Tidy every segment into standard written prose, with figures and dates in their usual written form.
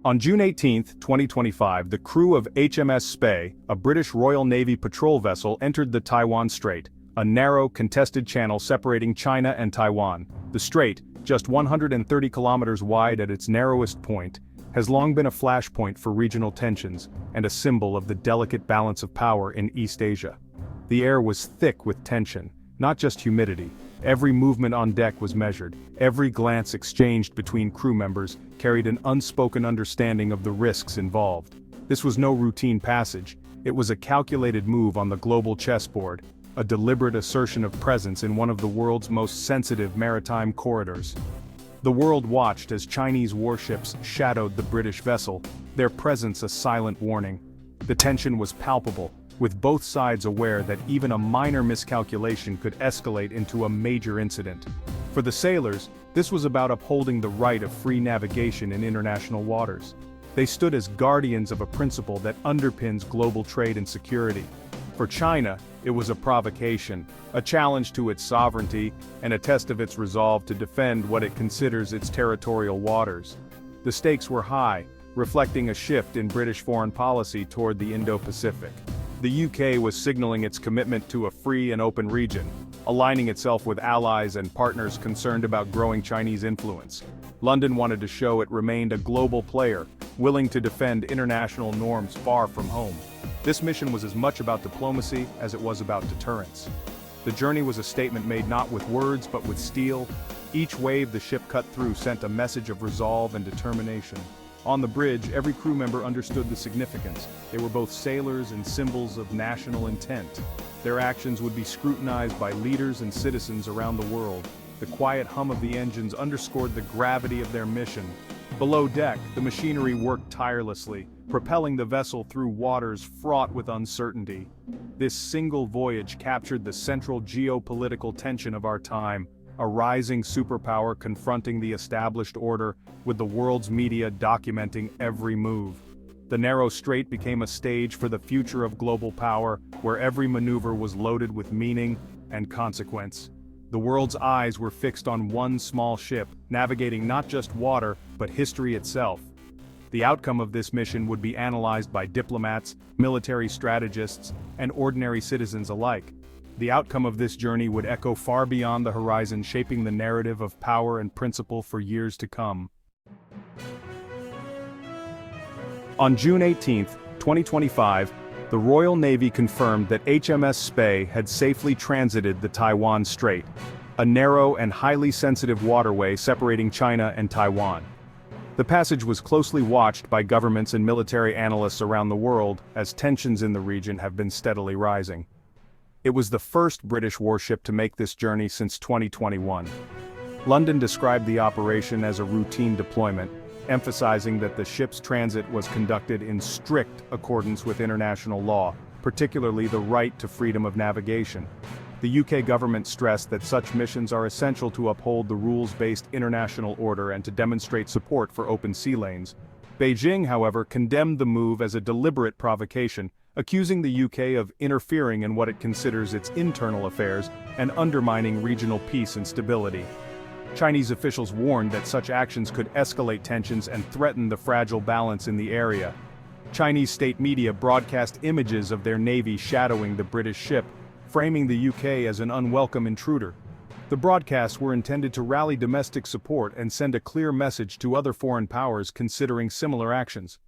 On June 18, 2025, the crew of HMS Spey, a British Royal Navy patrol vessel, entered the Taiwan Strait, a narrow, contested channel separating China and Taiwan. The strait, just 130 kilometers wide at its narrowest point, has long been a flashpoint for regional tensions and a symbol of the delicate balance of power in East Asia. The air was thick with tension, not just humidity. Every movement on deck was measured, every glance exchanged between crew members carried an unspoken understanding of the risks involved. This was no routine passage, it was a calculated move on the global chessboard, a deliberate assertion of presence in one of the world's most sensitive maritime corridors. The world watched as Chinese warships shadowed the British vessel, their presence a silent warning. The tension was palpable, with both sides aware that even a minor miscalculation could escalate into a major incident. For the sailors, this was about upholding the right of free navigation in international waters. They stood as guardians of a principle that underpins global trade and security. For China, it was a provocation, a challenge to its sovereignty, and a test of its resolve to defend what it considers its territorial waters. The stakes were high, reflecting a shift in British foreign policy toward the Indo-Pacific. The UK was signaling its commitment to a free and open region, aligning itself with allies and partners concerned about growing Chinese influence. London wanted to show it remained a global player, willing to defend international norms far from home. This mission was as much about diplomacy as it was about deterrence. The journey was a statement made not with words but with steel. Each wave the ship cut through sent a message of resolve and determination. On the bridge, every crew member understood the significance. They were both sailors and symbols of national intent. Their actions would be scrutinized by leaders and citizens around the world. The quiet hum of the engines underscored the gravity of their mission. Below deck, the machinery worked tirelessly, propelling the vessel through waters fraught with uncertainty. This single voyage captured the central geopolitical tension of our time, a rising superpower confronting the established order, with the world's media documenting every move. The narrow strait became a stage for the future of global power, where every maneuver was loaded with meaning and consequence. The world's eyes were fixed on one small ship, navigating not just water, but history itself. The outcome of this mission would be analyzed by diplomats, military strategists, and ordinary citizens alike. The outcome of this journey would echo far beyond the horizon, shaping the narrative of power and principle for years to come. On June 18, 2025, the Royal Navy confirmed that HMS Spey had safely transited the Taiwan Strait, a narrow and highly sensitive waterway separating China and Taiwan. The passage was closely watched by governments and military analysts around the world, as tensions in the region have been steadily rising. It was the first British warship to make this journey since 2021. London described the operation as a routine deployment, emphasizing that the ship's transit was conducted in strict accordance with international law, particularly the right to freedom of navigation. The UK government stressed that such missions are essential to uphold the rules-based international order and to demonstrate support for open sea lanes. Beijing, however, condemned the move as a deliberate provocation, accusing the UK of interfering in what it considers its internal affairs and undermining regional peace and stability. Chinese officials warned that such actions could escalate tensions and threaten the fragile balance in the area. Chinese state media broadcast images of their navy shadowing the British ship, framing the UK as an unwelcome intruder. The broadcasts were intended to rally domestic support and send a clear message to other foreign powers considering similar actions.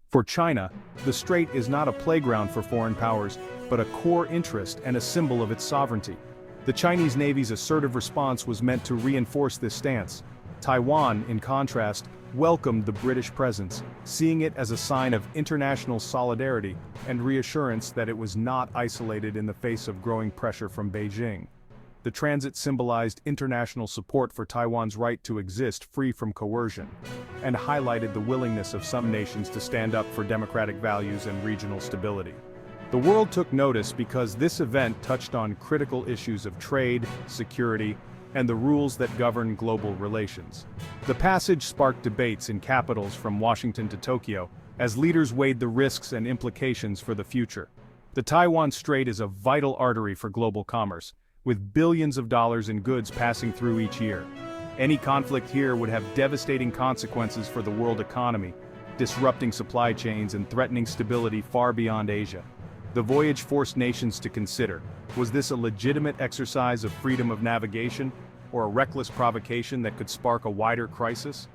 For China, the strait is not a playground for foreign powers, but a core interest and a symbol of its sovereignty. The Chinese Navy's assertive response was meant to reinforce this stance. Taiwan, in contrast, welcomed the British presence, seeing it as a sign of international solidarity and reassurance that it was not isolated in the face of growing pressure from Beijing. The transit symbolized international support for Taiwan's right to exist free from coercion, and highlighted the willingness of some nations to stand up for democratic values and regional stability. The world took notice because this event touched on critical issues of trade, security, and the rules that govern global relations. The passage sparked debates in capitals from Washington to Tokyo, as leaders weighed the risks and implications for the future. The Taiwan Strait is a vital artery for global commerce, with billions of dollars in goods passing through each year. Any conflict here would have devastating consequences for the world economy, disrupting supply chains and threatening stability far beyond Asia. The voyage forced nations to consider, was this a legitimate exercise of freedom of navigation, or a reckless provocation that could spark a wider crisis?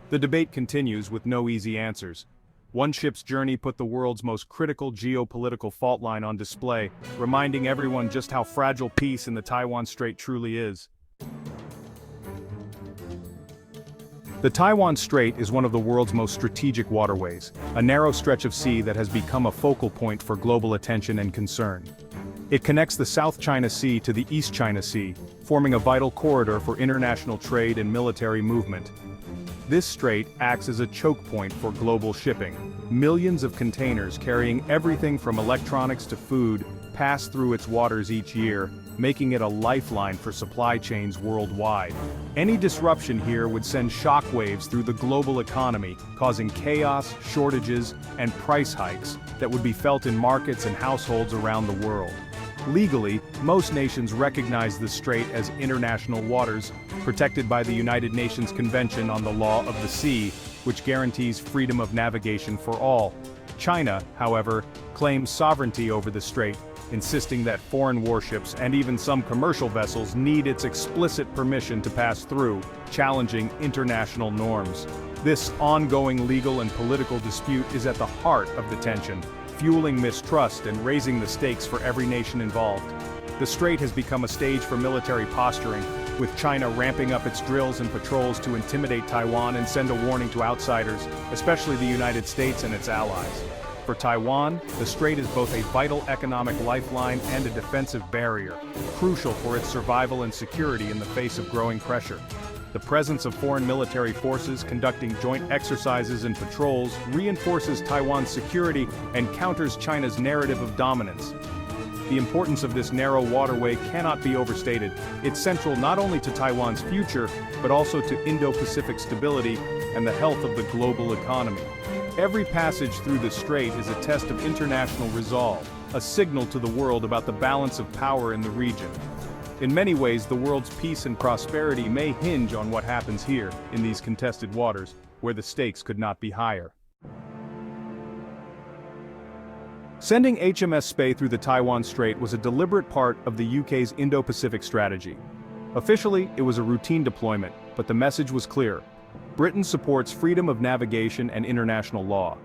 The debate continues with no easy answers. One ship's journey put the world's most critical geopolitical fault line on display, reminding everyone just how fragile peace in the Taiwan Strait truly is. The Taiwan Strait is one of the world's most strategic waterways, a narrow stretch of sea that has become a focal point for global attention and concern. It connects the South China Sea to the East China Sea, forming a vital corridor for international trade and military movement. This strait acts as a choke point for global shipping. Millions of containers carrying everything from electronics to food pass through its waters each year, making it a lifeline for supply chains worldwide. Any disruption here would send shockwaves through the global economy, causing chaos, shortages, and price hikes that would be felt in markets and households around the world. Legally, most nations recognize the strait as international waters, protected by the United Nations Convention on the Law of the Sea, which guarantees freedom of navigation for all. China, however, claims sovereignty over the strait, insisting that foreign warships and even some commercial vessels need its explicit permission to pass through, challenging international norms. This ongoing legal and political dispute is at the heart of the tension, fueling mistrust and raising the stakes for every nation involved. The strait has become a stage for military posturing, with China ramping up its drills and patrols to intimidate Taiwan and send a warning to outsiders, especially the United States and its allies. For Taiwan, the strait is both a vital economic lifeline and a defensive barrier, crucial for its survival and security in the face of growing pressure. The presence of foreign military forces conducting joint exercises and patrols reinforces Taiwan's security and counters China's narrative of dominance. The importance of this narrow waterway cannot be overstated. It's central not only to Taiwan's future, but also to Indo-Pacific stability and the health of the global economy. Every passage through the strait is a test of international resolve, a signal to the world about the balance of power in the region. In many ways, the world's peace and prosperity may hinge on what happens here, in these contested waters, where the stakes could not be higher. Sending HMS Spey through the Taiwan Strait was a deliberate part of the UK's Indo-Pacific strategy. Officially, it was a routine deployment, but the message was clear. Britain supports freedom of navigation and international law.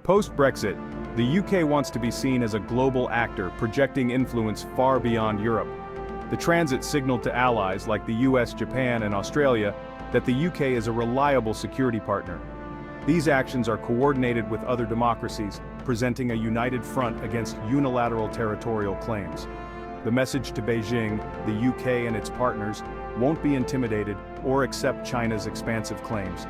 Post-Brexit, the UK wants to be seen as a global actor projecting influence far beyond Europe. The transit signaled to allies like the US, Japan, and Australia that the UK is a reliable security partner. These actions are coordinated with other democracies, presenting a united front against unilateral territorial claims. The message to Beijing, the UK and its partners, won't be intimidated or accept China's expansive claims.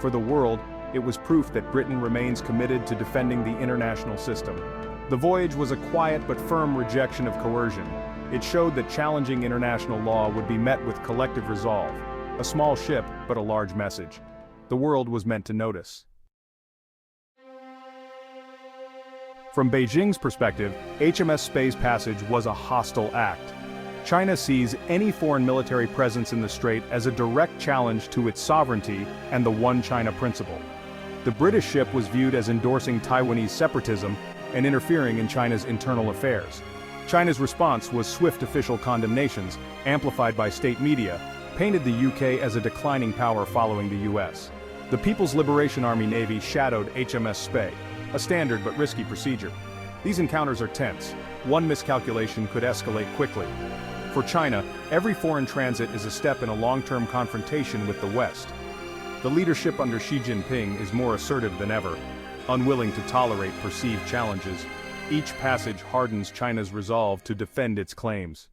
For the world, it was proof that Britain remains committed to defending the international system. The voyage was a quiet but firm rejection of coercion. It showed that challenging international law would be met with collective resolve. A small ship, but a large message. The world was meant to notice. From Beijing's perspective, HMS Spey's passage was a hostile act. China sees any foreign military presence in the strait as a direct challenge to its sovereignty and the One China principle. The British ship was viewed as endorsing Taiwanese separatism and interfering in China's internal affairs. China's response was swift official condemnations, amplified by state media, painted the UK as a declining power following the US. The People's Liberation Army Navy shadowed HMS Spey, a standard but risky procedure. These encounters are tense. One miscalculation could escalate quickly. For China, every foreign transit is a step in a long-term confrontation with the West. The leadership under Xi Jinping is more assertive than ever, unwilling to tolerate perceived challenges. Each passage hardens China's resolve to defend its claims.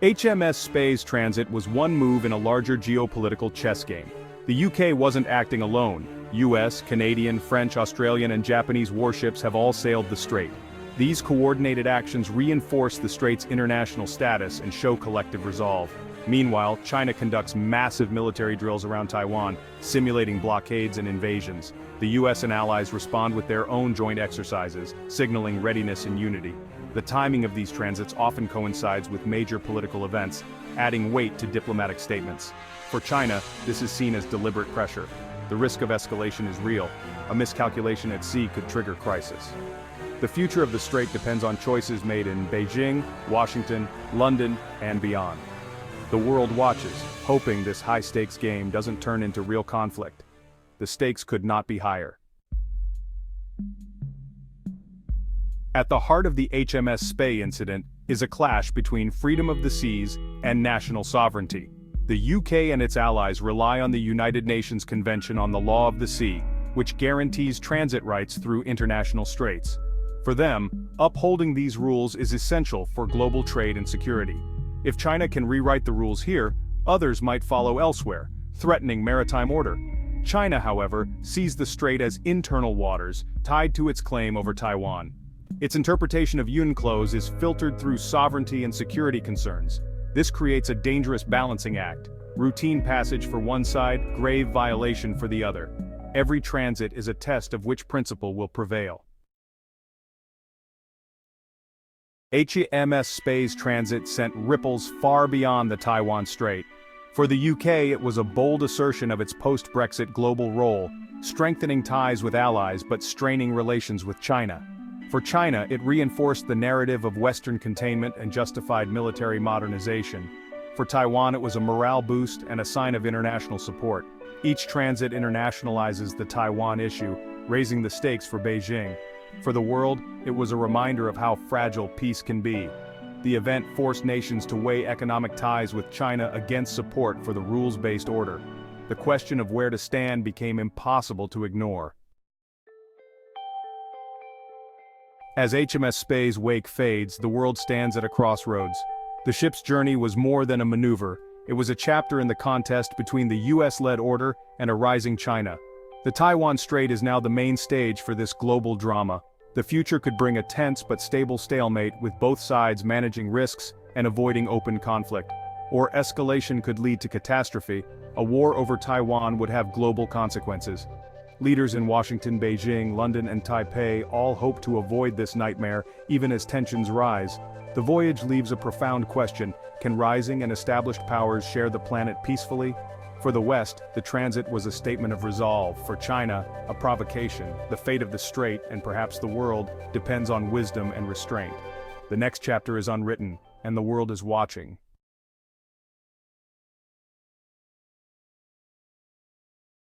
HMS Spey's transit was one move in a larger geopolitical chess game. The UK wasn't acting alone. US, Canadian, French, Australian, and Japanese warships have all sailed the strait. These coordinated actions reinforce the strait's international status and show collective resolve. Meanwhile, China conducts massive military drills around Taiwan, simulating blockades and invasions. The US and allies respond with their own joint exercises, signaling readiness and unity. The timing of these transits often coincides with major political events, adding weight to diplomatic statements. For China, this is seen as deliberate pressure. The risk of escalation is real. A miscalculation at sea could trigger crisis. The future of the strait depends on choices made in Beijing, Washington, London, and beyond. The world watches, hoping this high-stakes game doesn't turn into real conflict. The stakes could not be higher. At the heart of the HMS Spey incident is a clash between freedom of the seas and national sovereignty. The UK and its allies rely on the United Nations Convention on the Law of the Sea, which guarantees transit rights through international straits. For them, upholding these rules is essential for global trade and security. If China can rewrite the rules here, others might follow elsewhere, threatening maritime order. China, however, sees the strait as internal waters, tied to its claim over Taiwan. Its interpretation of UNCLOS is filtered through sovereignty and security concerns. This creates a dangerous balancing act. Routine passage for one side, grave violation for the other. Every transit is a test of which principle will prevail. HMS Spey's transit sent ripples far beyond the Taiwan Strait. For the UK, it was a bold assertion of its post-Brexit global role, strengthening ties with allies but straining relations with China. For China, it reinforced the narrative of Western containment and justified military modernization. For Taiwan, it was a morale boost and a sign of international support. Each transit internationalizes the Taiwan issue, raising the stakes for Beijing. For the world, it was a reminder of how fragile peace can be. The event forced nations to weigh economic ties with China against support for the rules-based order. The question of where to stand became impossible to ignore. As HMS Spey's wake fades, the world stands at a crossroads. The ship's journey was more than a maneuver. It was a chapter in the contest between the US-led order and a rising China. The Taiwan Strait is now the main stage for this global drama. The future could bring a tense but stable stalemate, with both sides managing risks and avoiding open conflict. Or escalation could lead to catastrophe. A war over Taiwan would have global consequences. Leaders in Washington, Beijing, London, and Taipei all hope to avoid this nightmare, even as tensions rise. The voyage leaves a profound question: can rising and established powers share the planet peacefully? For the West, the transit was a statement of resolve. For China, a provocation. The fate of the strait, and perhaps the world, depends on wisdom and restraint. The next chapter is unwritten, and the world is watching.